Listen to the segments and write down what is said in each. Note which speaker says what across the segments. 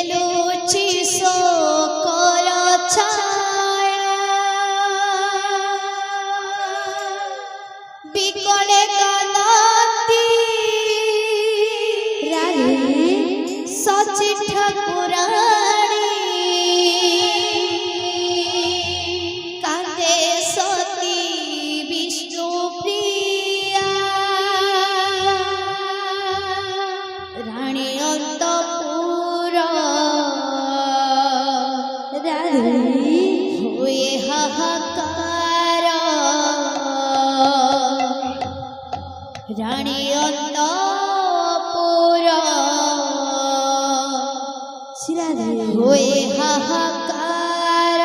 Speaker 1: খেলুছি সকল ছায়া বিকলে কাঁদতি রানী সচি ঠাকুরানী কাঁদে সতী বিষ্ণু প্রিয়া রানী অন্তপুর রানী হুয়ে হাহাকার রানী অন্তপুর হুয়ে হাহাকার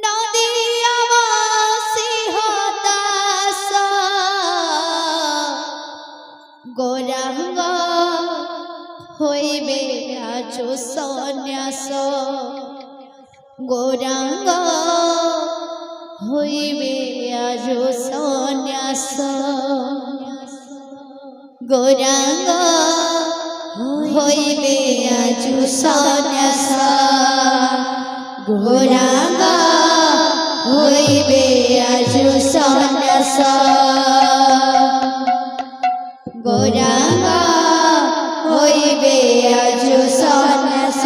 Speaker 1: নদিয়াবাসী হতাশ গৌরাঙ্গ হইবে আজ সন্ন্যাস গৌরাঙ্গ হইবে আজ সন্ন্যাস গৌরাঙ্গ হইবে আজ সন্ন্যাস গৌরাঙ্গ হইবে আজ সন্ন্যাস গৌরাঙ্গ হইবে আজ সন্ন্যাস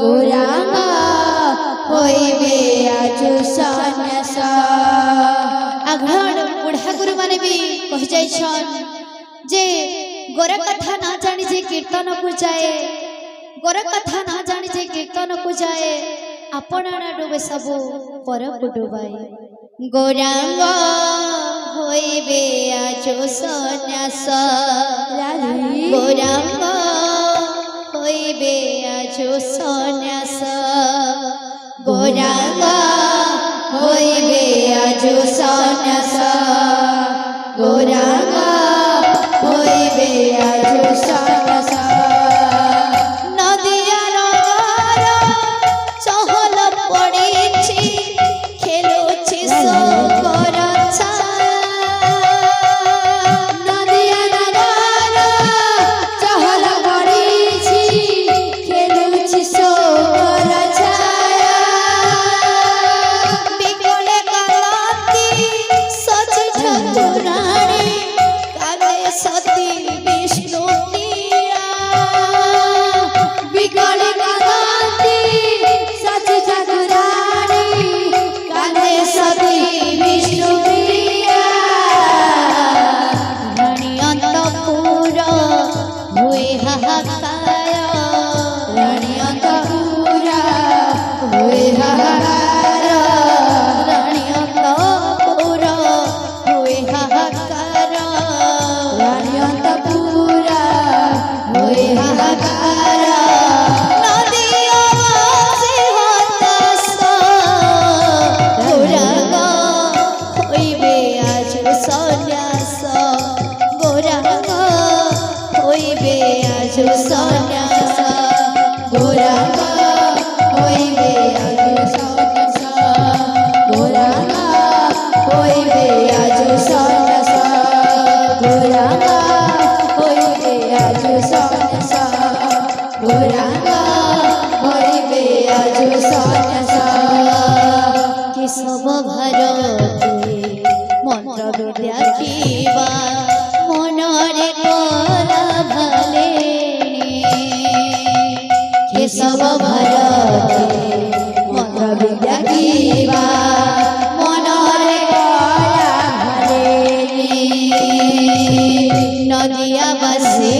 Speaker 1: গৌরাঙ্গ হইবে আজ সন্ন্যাস আঘড় বুढ़ा गुरु माने भी कहि जाइछन जे गोर कथा ना जानी जे कीर्तन को जाए गोर कथा ना जानी जे कीर्तन को जाए अपना डूबे सबू पर डुबाए गौरांग होइबे आज सन्यास गौरांग होइबे आज सन्यास गौरांग होइबे आज सन्यास गौरांग होइबे आज सन्यास नदिया नगर चहल पड़िछि खेलुछि सकल छाया नदिया नगर चहल पड़िछि खेलुछि सकल छाया बिकले कांदती सचि ठाकुराणी काले सती विष्णु प्रिया बिकले कांदती सचि ठाकुराणी काले सती विष्णु प्रिया रानी अंतपुर हुए हाहाकार रानी अंतपुर हुए हाहाकार रानी अंतपुर हुए हाहाकार रानी अंतपुर हुए हाहाकार नदियाबासी हताश गौरांग होइबे आज सन्यास गौरांग होइबे आज सन्यास गौरांग होइबे आज सन्यास गौरांग होइबे आज सन्यास गौरांग होइबे आज सन्यास गौरांग होइबे आज सन्यास केशव भारती मंत्र विद्या कीवा मनरे कला भाले केशव भारती मंत्र विद्या कीवा मनरे कला भाले नदियाबासी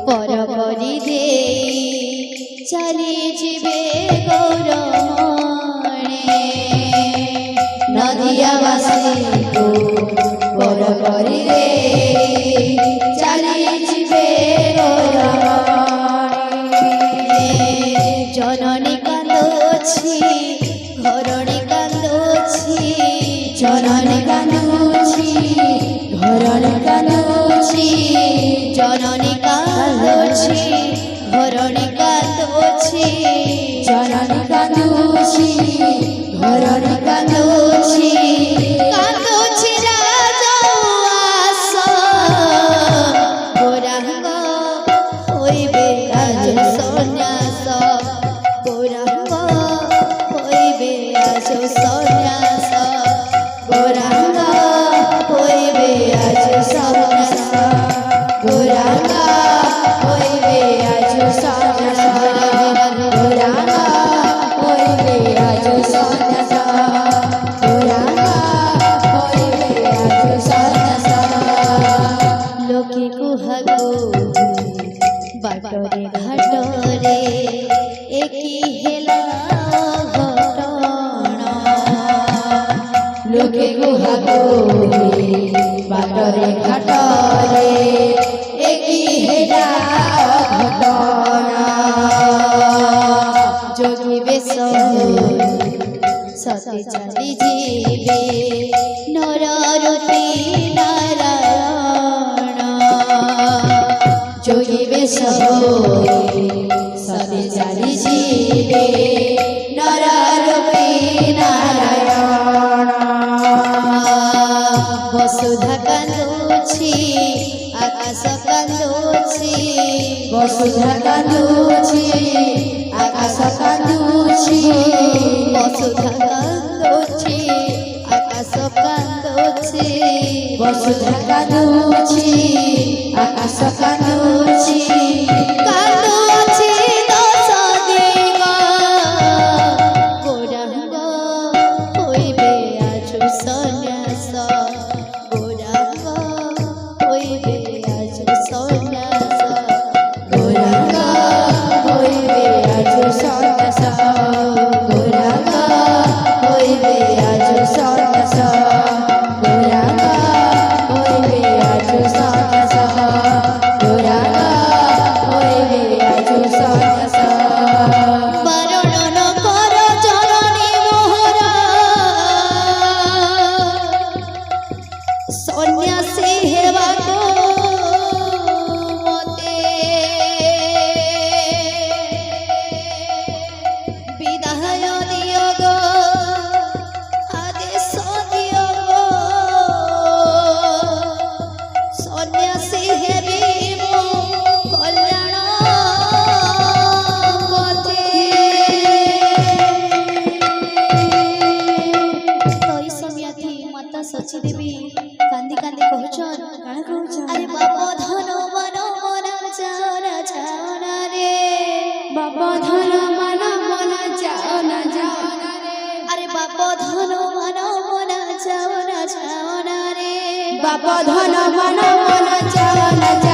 Speaker 1: पर करी दे चली जीवे गौरमणे नदियाबासी पर करी दे चली जीवे गौरमणे जननी कांदोछि घरणी कांदोछि जननी कांदोछि घरणी कांदोछि जननी कांदोछि घरणी कांदोछि जननी कांदोछि घरणी कांदोछि कांदोछि राजा आस गोरा बाटरे घाटरे एकी हेला घटना
Speaker 2: लोके गुहा कोहे बाटरे घाटरे एकी हेला घटना
Speaker 1: जोगी बेश सती चली जीवे नर रूपी नारायण
Speaker 2: जोगी बेश सती चली जीवे नर रूपी नारायण
Speaker 1: वसुधा कांदुछि आकाश कांदुछि
Speaker 2: वसुधा कांदुछि आकाश कांदुछि
Speaker 1: वसुधा कांदुछि आकाश कांदुछि
Speaker 2: वसुधा कांदुछि आकाश कांदुछि
Speaker 1: कांदुछि दश दिग गोरांग होइबे आजु सन्यास गोरांग होइबे आजु सन्यास
Speaker 2: गोरांग होइबे आजु सन्यास गोरांग होइबे आजु सन्यास गोरांग होइबे आजु सन्यास गोरांग होइबे आजु सन्यास
Speaker 1: बारण न कर चरणी मोहरा सन्यासी हेबाको मते विदाय दियो गो आदेश दियो गो सन्यासी हेबी मो कल्याण पथे तई समियाथी माता सची देवी कांदी कांदी कहछन
Speaker 2: काण कहउछ
Speaker 1: अरे बाप धन मन मन जाना जाना रे
Speaker 2: बाप धन मन मन जाना जाना रे
Speaker 1: अरे बाप धन मन मन जाना जाना रे
Speaker 2: बाप धन मन मन जाना जाना